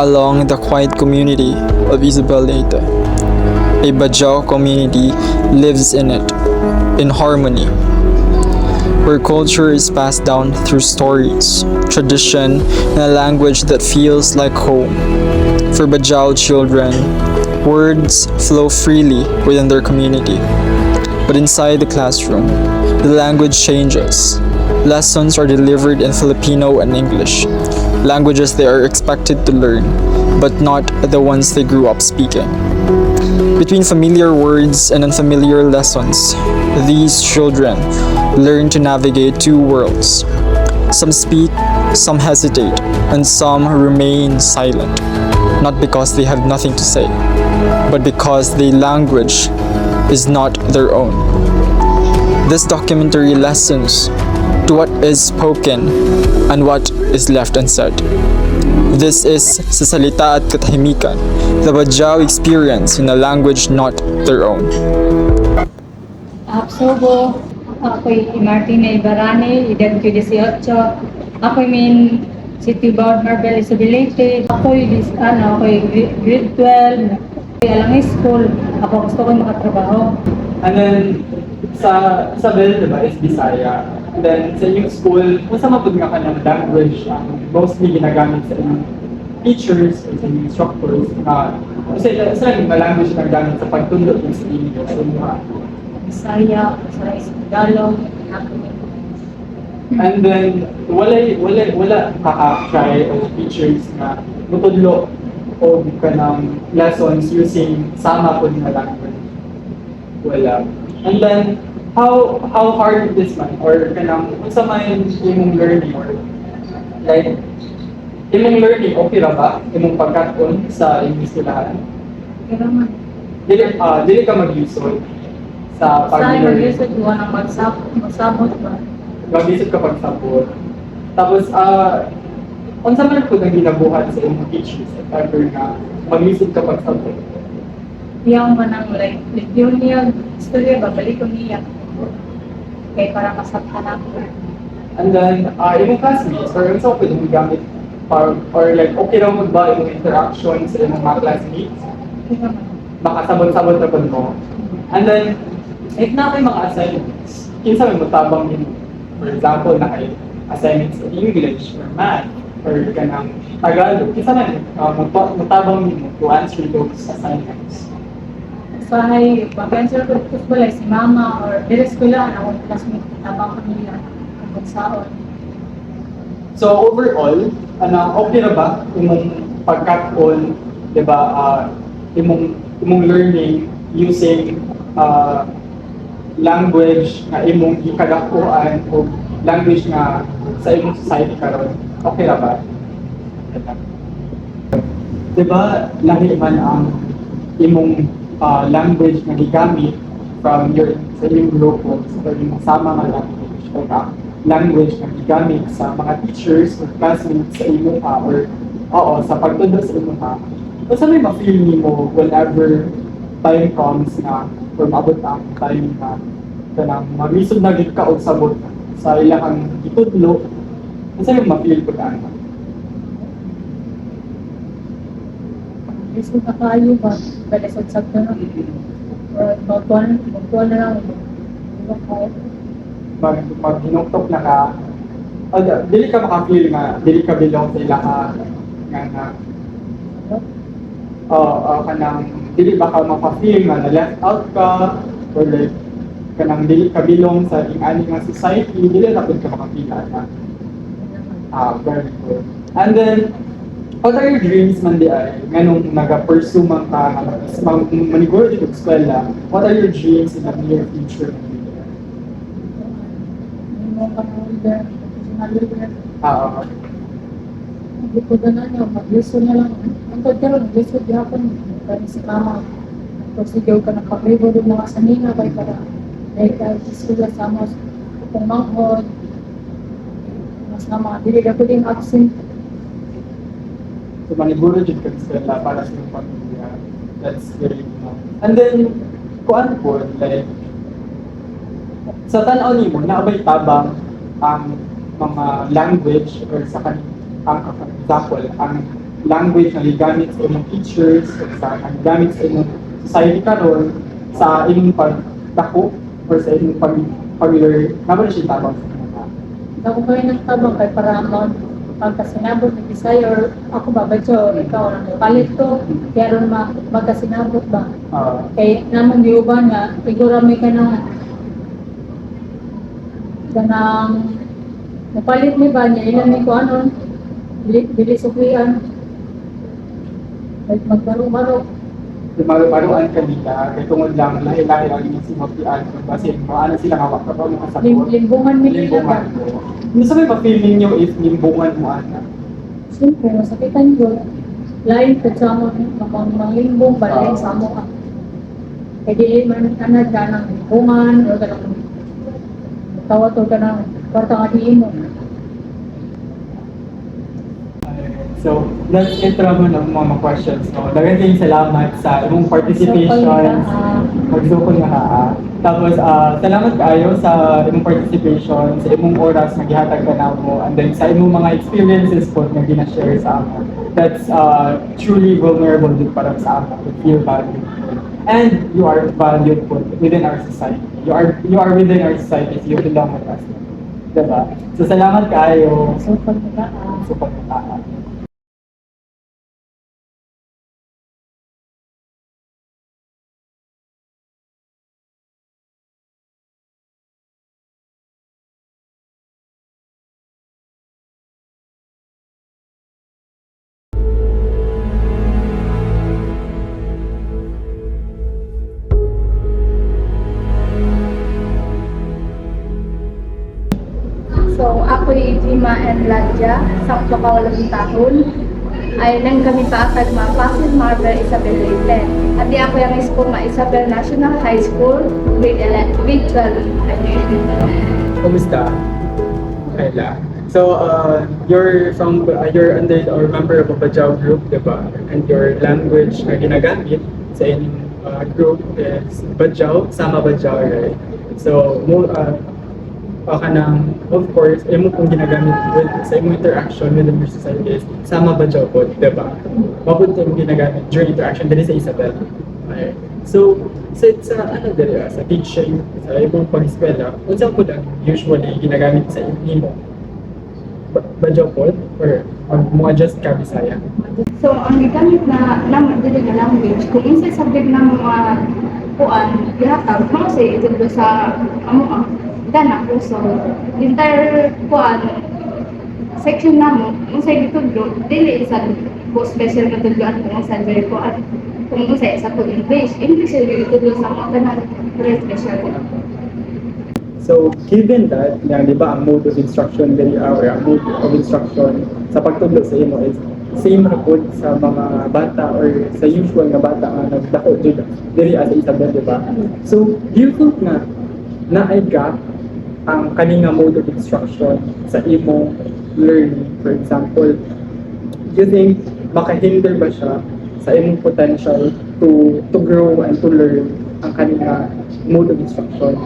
along the quiet community of Isabel Leyte. A Bajau community lives in it, in harmony, where culture is passed down through stories, tradition, and a language that feels like home. For Bajau children, words flow freely within their community. But inside the classroom, the language changes. Lessons are delivered in Filipino and English, languages they are expected to learn, but not the ones they grew up speaking. Between familiar words and unfamiliar lessons, these children learn to navigate two worlds. Some speak, some hesitate, and some remain silent, not because they have nothing to say, but because the language is not their own. This documentary listens to what is spoken and what is left unsaid. This is Sa Salita at Katahimikan, the Bajau experience in a language not their own. Absobo, ako'y Martina Ibarani, edad ko 18. Ako'y main City Board Marbel Isabilite. Ako'y grade 12. Alang school, ako gusto ko makatrabaho. And then, sa Isabel, di ba, is Bisaya. And then, sa inyong school, kung sa mapag nga ka ng language, mostly ginagamit sa inyong teachers or sa inyong instructors, sa inyong language na gamit sa pagtundot ng sa inyo, sa mga. Bisaya, sa Tagalog, And then, wala kaka-try o teachers na mutudlo o ka ng lessons using sama po na language. Wala. And then, how hard this man or kanang unsa man imong learning or like imong learning okay ra ba imong pagkaton sa imong eskwelahan? Pero man, Dili ka mag-usod sa sa pag-learn. mag-usod ko ng magsabot ba? Mag-isip ka pagsabot. Tapos, unsa man po nang ginabuhat sa imong teachers if ever na mag-isip ka pagsabot? Yung manang like yun niya, istorya ba, balik ko niya. Kaya para masaktan ako. And then, imong classmates or unsa po nang gamit or like okay raw magba imong interaction sa imong mga classmates? Kaya man, Makasabot-sabot na po mo. And then, if na kayo mga assignments, kinsa may matabang yun. For example, na kayo assignments in English or math or kanang Tagalog, kinsa man matabang yun to answer those assignments. usahay, mag-answer ko dito balay si mama or dire eskwela na akong classmate tabang kanila kung saon. So overall, okay na ba imong pagkat-on, di ba, imong learning using language na imong gikadakuan o language nga sa imong society karon? Okay ra ba? Di ba, lahi man ang imong language na gigamit from sa inyong grupo, sa inyong sama nga language o language na gigamit sa mga teachers or classmates sa imong or sa pagtudlo sa imong basta may ma-feel nimo whenever time comes na or maabot ang time na kanang mag-isod na gid ka og sabot sa ilang gitudlo, basta may ma-feel ko na Gusto na kayo ba? Balisod-sad ka na. Or magkuhan na lang. Diba kayo? maghinuktok na ka, dili ka maka-feel nga, dili ka belong sa ilang kanang, dili ba ka maka-feel nga na-left out ka, or like, kanang dili ka belong sa ingani nga society, dili na ka maka-feel na. Very good. And then, what are your dreams man di ay? Nganong naga-pursue man ka, maniguro dito sa eskwela, what are your dreams in the near future? May mga leader, professional leader. Hindi ko ganan yun, mag-lisod na lang. Ang tagkaroon, mag-lisod yapon. Kaya si mama, procedure ka ng kapribo doon mga sanina, kaya para dahil sila sa mga kung manghod, mas na mga dili ka pwedeng absent. So maniguro dito ka sa eskwela para sa iyong pamilya. That's very good. And then, kuan po, like, sa tanaw nimo naabay tabang ang mga language or sa ang example ang language na gigamit sa imong teachers, sa gigamit sa imong society karon sa imong pagdako or sa imong pag-learn, naman siya tabang sa mga. Ako kayo nagtabang kay para pagkasinabot ng Bisaya or ako ba Badyaw, ikaw ang palit to, kaya ron magkasinabot ba? Kay namang diuban nga, siguro may kanang napalit mi ba niya, ilan mi ko ano, dili suklian. Magbaro-baro. Maruan kanila, kay tungod lang, lahi-lahi lang yung sinapian, kasi maano sila hawak ka pa mga sagot. Limbungan mi nila ba? Limbungan mo. Ano sabi ba feeling nyo if limbungan mo ana? Siyempre, masakitan ko. Lain po sa mo, manglimbong, balay sa mo ka. Kaya di man anad ka ng limbungan, o ka ng tawad ka ng kwarta nga diin mo. So, that's it naman ang mga questions. No? Dagan kayong salamat sa imong participation. Magsukon nga ha. Tapos, salamat kaayo sa imong participation, sa imong oras na gihatag ka na mo, and then sa imong mga experiences po na gina-share sa amin. That's truly vulnerable din para sa amin to feel valued. And you are valued po within our society. You are within our society, so you belong with us. Diba? So, salamat kaayo. So, pagkakaan. Sa pagkakaan. So, ako'y Jima and Ladja, sakto ka walang tahon. Ay nang kami paatag mga Pasig Marvel Isabel Leyte. At di ako yung school ma Isabel National High School, grade 12. Kumusta? Kayla. So, you're under or member of a Badyaw group, diba? And your language na ginagamit sa inyong group is Badyaw, sama Badyaw, right? So, of course, imo kung ginagamit sa imong interaction within your society is sama Badyaw po, diba? Mabuti yung ginagamit during interaction dali sa Isabel. Okay. So, sa teaching, sa imong pag-eskwela, unsa po lang usually ginagamit sa imo? Badyaw po? Or mo adjust ka Bisaya? So, ang gamit na naman dili nga language, kung isa subject na mga kuan, gihatag, mga sa ito sa dana ko. So, entire kuan, section na mo, kung sa'yo gitudlo, dili isa po special na tudloan kung saan very kuan. Kung isa po English yung gitudlo sa mga ganang very special. So, given that, di ba, ang mode of instruction or ang mode of instruction sa pagtudlo sa imo is same ra po sa mga bata or sa usual nga bata nga nagdako diri as Isabel, di ba? So, do you think na naay gap ang kaninga mode of instruction sa imong learning? For example, do you think makahinder ba siya sa imong potential to grow and to learn ang kaninga mode of instruction?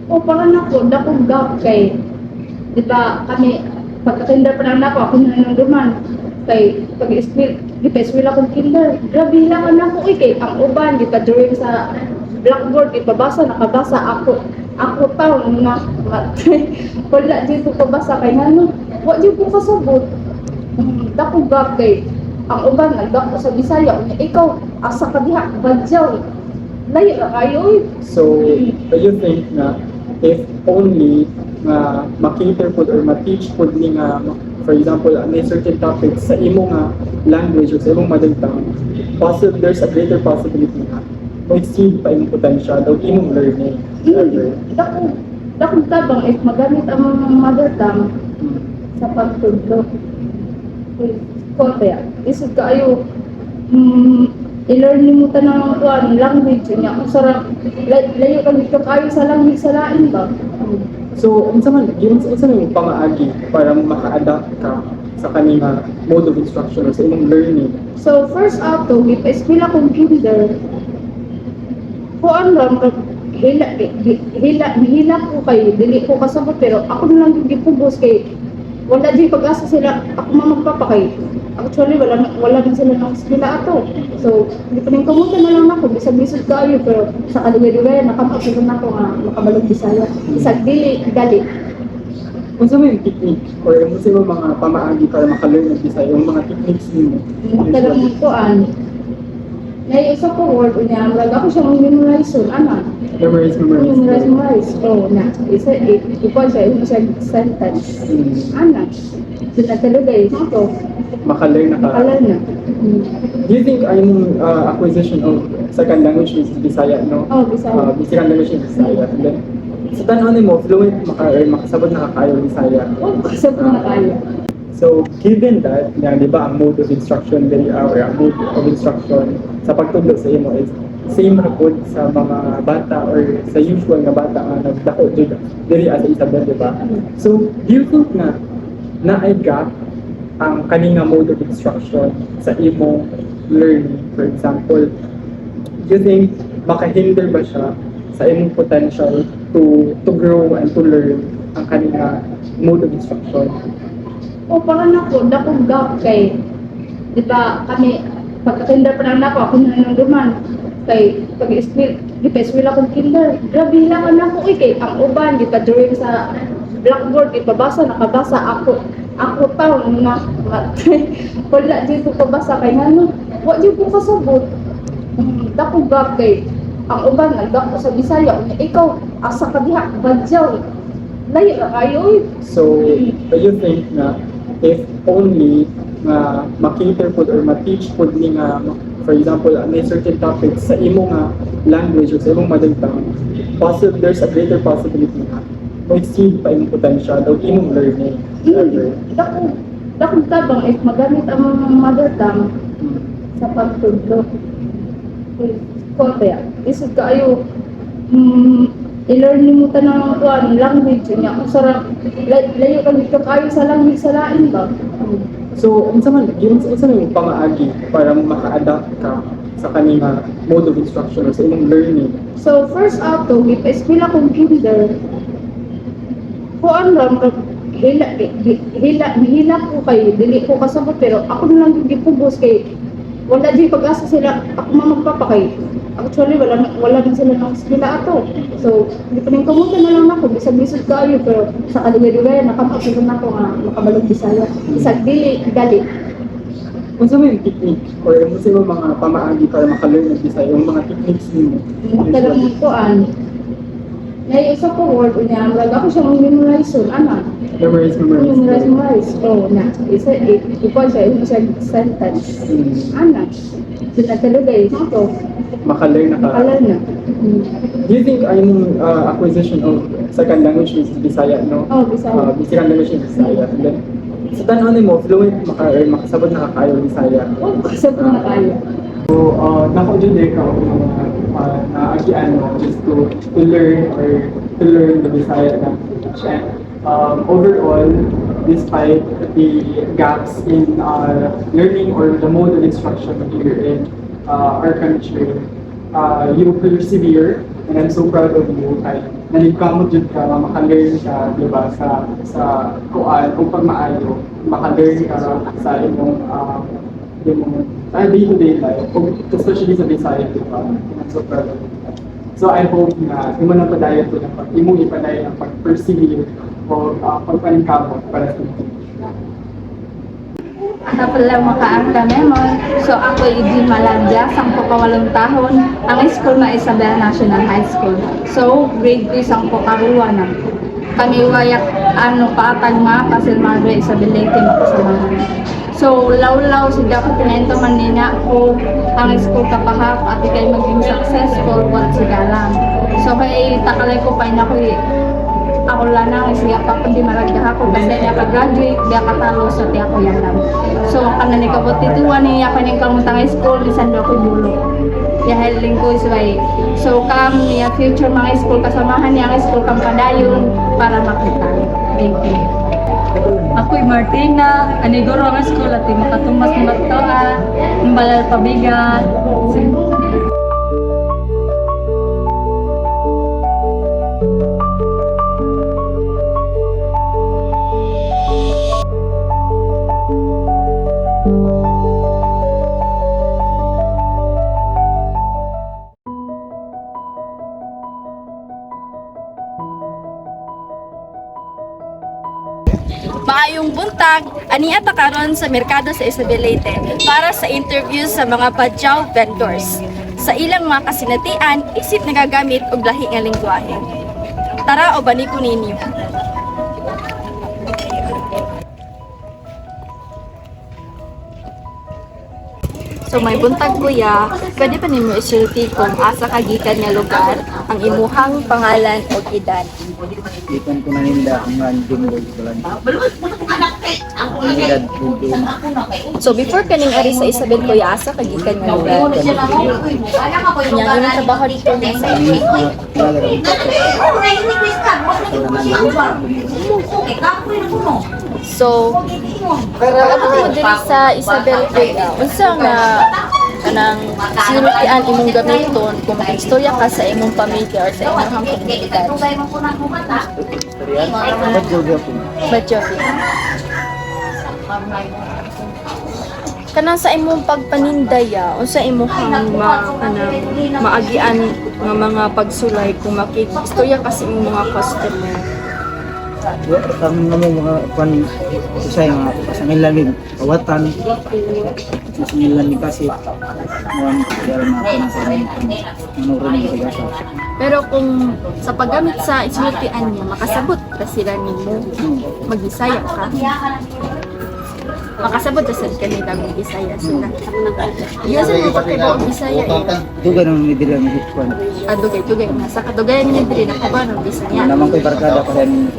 O parang dakong gap kay, di ba kami, pagka-kinder pa lang ako na nang duman, kay pag-eskwela akong kinder, grabe lang ako kay ang uban, di pa drawing sa blackboard, nakabasa ako pa, wala dito kabasa kay ano, wala dito kasabot, dakong gap kay, ang uban, nagdako sa Bisaya, ikaw, asa ka diha, Badyaw, layo na kayo. So, do you think na if only ma-cater po or ma-teach po ni nga, for example, may certain topics sa imong language o sa imong mother tongue, there's a greater possibility na ma-exceed pa imong potential o imong learning. Dakong tabang if magamit ang mother tongue sa pagtudlo. Kaya, isip ka ayo, i-learn mo tanang language niya. Kung sarap, layo ka dito kayo sa language sa lain ba? So, unsa man yung pamaagi para maka-adapt ka sa kanina mode of instruction or sa imong learning? So, first auto, ipa-eskwela kong kinder, kuan lang, hila ko kayo, dili ko kasabot, pero ako na lang gipugos kay, wala di pag-asa sila, ako mamagpapa kay, Actually, wala din sila ng eskwela ato. So, hindi pa rin kamuta na lang ako, bisag-bisag kayo, pero sa kaligay-ligay, nakamapagod na ako nga makabalog Bisaya. Bisag dili, gali. Kung sa may technique or kung sa mga pamaagi para makalearn ng Bisaya, yung mga techniques nimo. Talang mutuan. Naiisa ko word niya, ako siya memorize so, ano? Memorize. Oh, na. Isa, ikaw siya, yung siya sentence. Ano? Sinatalugay, ito. Makalearn na ka. Makalan na. Do you think yung acquisition of second language is Bisaya, no? Oh, Bisaya. Second language is Bisaya. And then, sa tanong mo, fluent makasabot na kakayo Bisaya. Oh, kasi po na tayo. So, given that, di ba, ang mode of instruction, or ang mode of instruction sa pagtudlo sa imo is same ra pod sa mga bata or sa usual nga bata nga nagdako diri as Isabel, di ba? So, do you think na naay gap ang kaninga mode of instruction sa imo learning? For example, do you think makahinder ba siya sa imong potential to grow and to learn ang kaninga mode of instruction? O parang dakong gap kay, di ba kami, pagka-kinder pa lang ako na nang duman, kay pag-eskwil, di pa eskwil akong kinder, grabe lang ako kay ang uban, di pa drawing sa blackboard, di pa basa, nakabasa ako tao, na, wala di ko pabasa kay ano, wala di ko kasabot, dakong gap kay, ang uban, nagdako sa Bisaya, ikaw, asa ka diha, badyaw, layo na kayo So, do you think na if only nga ma-cater po or ma-teach po ni nga, for example, may certain topics sa imo nga language o sa imong mother tongue, there's a greater possibility na ma-exceed pa imong potential o imong learning. Ever. Dakong tabang if magamit ang mother tongue sa pagtudlo. Kote, isip ka ayo, i-learn mo ta ng language niya. Kung sarap, layo ka dito kayo sa language sa lain ba? So, unsa man yung pamaagi para maka-adapt ka sa kanina mode of instruction or sa imong learning? So, first auto, ipa-eskwela kong kinder, kuan lang, hila ko kayo, dili ko kasabot, pero ako na lang gipugos kay, wala di pag-asa sila, ako mamagpapa kay, actually, wala din sila ng eskwela ato. So, hindi pa rin kamuta na lang ako, bisag-bisag kayo, pero sa kaligay-ligay, nakamapagod na ako nga makabalog Bisaya. Bisag dili, gali. Kung sa may technique or kung sa mga pamaagi para makalearn ng Bisaya, yung mga techniques nimo. Talang mutuan. Naiisa ko word niya, ako siya memorize so, ano? Memorize. Oh, na. Isa, ikaw siya, yung siya sentence. Ano? Sinatalugay, ito. Makalearn na ka. Makalan na. Do you think yung acquisition of second language is Bisaya, no? Oh, Bisaya. Second language is Bisaya. And then, sa tanong mo, fluent makasabot na kakayo Bisaya. Oh, kasi po na tayo. So, nako-jude ka na agian mo just to learn or to learn the Bisaya language. And overall, despite the gaps in learning or the mode of instruction here in our country, you persevere, and I'm so proud of you. Nanigkamot dyan ka, makalearn ka, di ba, sa kuan, kung pagmaayo, makalearn ka sa imong day-to-day life, especially sa Bisaya, di ba? I'm so proud of you. So I hope na imo na padayon to imong ipadayon ang pag-persevere o pagpaningkamot para sa inyo. Ako pala makaangka memon. So ako Eugene Malandia, 18 tahon. Ang school na Isabel National High School. So grade 2 karuwa na. Kami wayak paatag mga Pasel Madre Isabel Leyte makasamahan. So law sida ko pinento man niya ko ang school kapahap at ikay maging successful what sida lang. So kay takalay ko pa na ko ako lang na siya pa kundi maragda ako kasi niya pag-graduate dia katalo sa tiya ko yan lang. So kanan ni kabot tituan niya pa ning kamutang school bisan do ko dulo. Ya heling ko isway. So kam niya future mga school kasamahan niya ang school kang padayon para makita. Thank you. Ako'y Martina, aniguro ang school at makatumas ng batoa, mbalal pabigat. buntag, aniata karon sa merkado sa Isabel Leyte para sa interview sa mga badyaw vendors. Sa ilang mga kasinatian, isip nagagamit og lahi nga lengguwahe. Tara o bani ko ninyo. So may buntag kuya, pwede pa nimo isulti kung asa kagikan nga lugar, ang imuhang pangalan o edad. Ikan ko na ninda ang random boy ko lang. Ang edad 21. So before kaning ari sa Isabel kuya, asa kagikan nga lugar? Nya unang trabaho dito sa So, abot mo diri sa Isabel kuya, unsa nga kanang sinultian imong gamiton kung makigstorya ka sa imong pamilya or sa imong komunidad? Badyo po. Badyo. Kanang sa imong pagpanindaya, unsa imong kanang maagian nga mga pagsulay kung makigstorya ka sa imong mga customer? Kami naman mga kwan usay mga pasangilan din kawatan. Pasangilan din kasi mga kaya mga sa manurong ng gasa. Pero kung sa paggamit sa isultian niya, makasabot ka sila nimo, mag-Bisaya ka. Makasabot ka sa kanila mag-Bisaya sila. Iya sa mga pagkaiba Bisaya eh. Duga nang midiri ang kwan. Dugay. Nasa kadugayan niya din ako ba ng Bisaya. Naman ko'y barkada pa rin.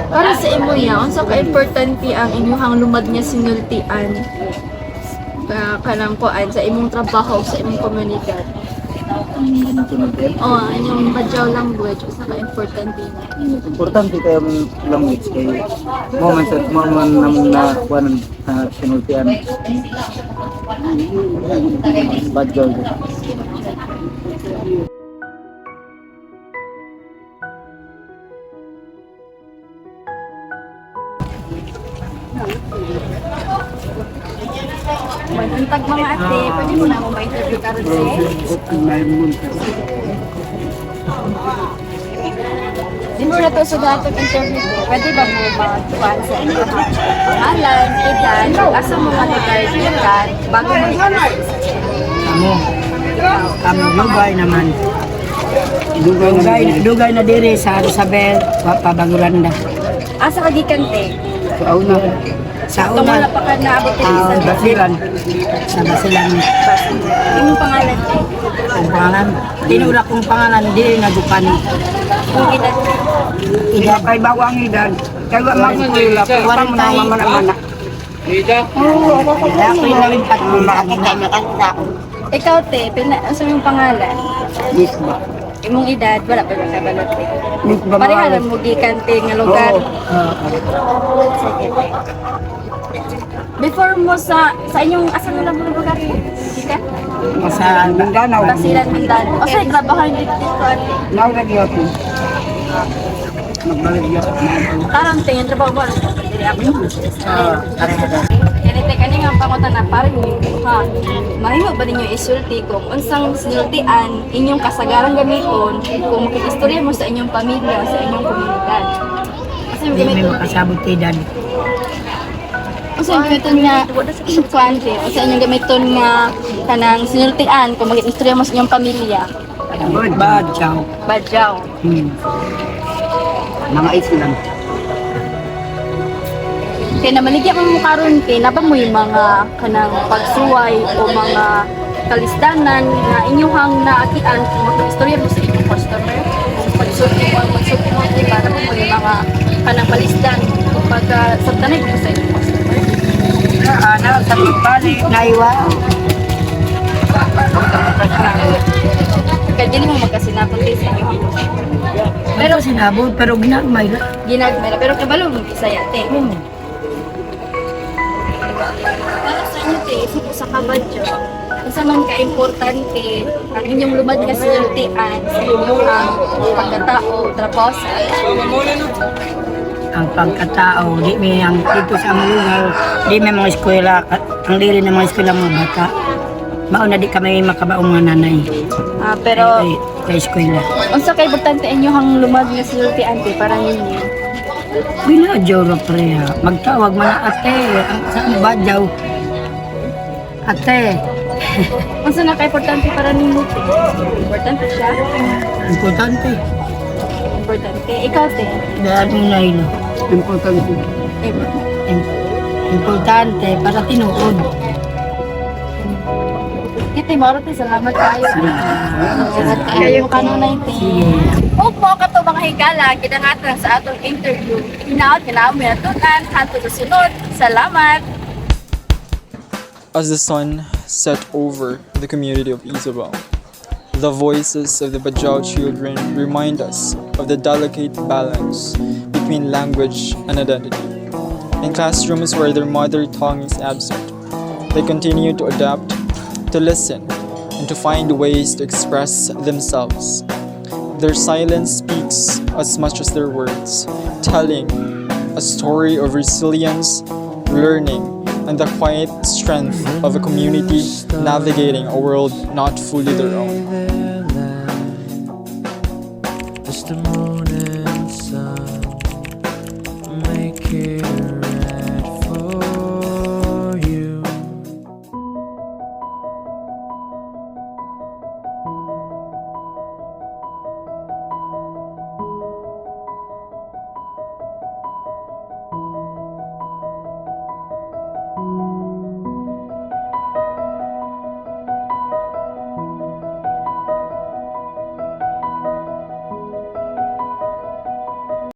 Para sa imo niya, unsa ka importante ang inyong lumad nga sinultian kanang kuan sa imong trabaho sa imong komunidad? Inyong badyaw language, unsa ka importante na? Importante kayo ang language kay moment namong na kwan sinultian. Badyo. May buntag mga ate, pwede mo na ako ma-interview karon Di mo na to sa datong interview ko, pwede ba mo mag-kuhan sa inyo? Pangalan, edad, asa mo nga lugar ka bago mo Kami dugay naman. Dugay na diri sa Isabel, Pabaguranda. Asa ka gikante? Sa Ito una, wala pa ka naabot din sa Basilan. Sa Basilan. Imong pangalan kay? Ang pangalan, tinula kong pangalan, diri na Dupan. Kung edad mo? Ida kay bawang edad. Kaya magmula, parang mo na mamana-mana. Kaya ako'y nalipat mo, Ikaw te, asa yung pangalan? Lisba. Imong edad, wala pa ba kabalot eh? Lisba Parehalan mo gikante nga lugar. Sige. Before mo sa inyong asa na lang mo lugar? Gikan? Sa Mindanao. Basilan Mindanao. O sa trabahan dito ate. Nauragyoto. Magbalik-gyot. Karang tingin trabaho mo. Dili ako. Ganito kani nga pangutan na parang ha. Mahimo ba ninyo isulti kung unsang sinultian inyong kasagaran gamiton kung makikistorya mo sa inyong pamilya sa inyong komunidad? Kasi Hindi may gamiton makasabot edad. Usa yung gamiton nga kuante, usa inyong gamiton nga kanang sinultian kung makikistorya mo sa inyong pamilya. Bad, ciao. Badyaw. Mga Islam. Kaya namaligya mo karon kay naba mo yung mga kanang pagsuway o mga kalisdanan na inyong naakian kung mag-istorya mo sa inyong customer. Kung pagsulti mo para mo yung mga kanang palisdan kung pagkasabtanay mo sa inyong customer. Sa pagpali, naiwa. Kaya dili mo magkasinapon sa inyong Pero sinabot, pero ginagmay na. ginagmera. Pero kabalo mo Bisaya te. Para sa inyo te, sa kabadyo, isa man ka-importante ang inyong lumad nga sinultian sa inyong pagkatao, trabaho sa Ang pagkatao, di may ang dito sa among lugar, di may mga eskwela, ang dili ng mga eskwela mga bata. Mauna di kami makabaong mga nanay. pero Kay eskwela. unsa kay importante inyong lumad nga sinultian te para ninyo? Binadyaw ra preha. Magtawag man ang ate. Ang saan badyaw? Ate. Unsa na ka-importante para nimo? Importante siya. Importante. Importante. Ikaw, te. Dahil mo na ilo. Importante. Importante para tinuod. Kiti, maro te. Salamat kayo. Salamat kayo kanunay, te. Ug mo kato mga higala, kinangatan sa atong interview. Hinaot, kinamo natunan. Hanto sa sunod. Salamat. As the sun set over the community of Isabel, the voices of the Bajau children remind us of the delicate balance between language and identity. In classrooms where their mother tongue is absent, they continue to adapt, to listen, and to find ways to express themselves. Their silence speaks as much as their words, telling a story of resilience, learning, and the quiet strength of a community navigating a world not fully their own.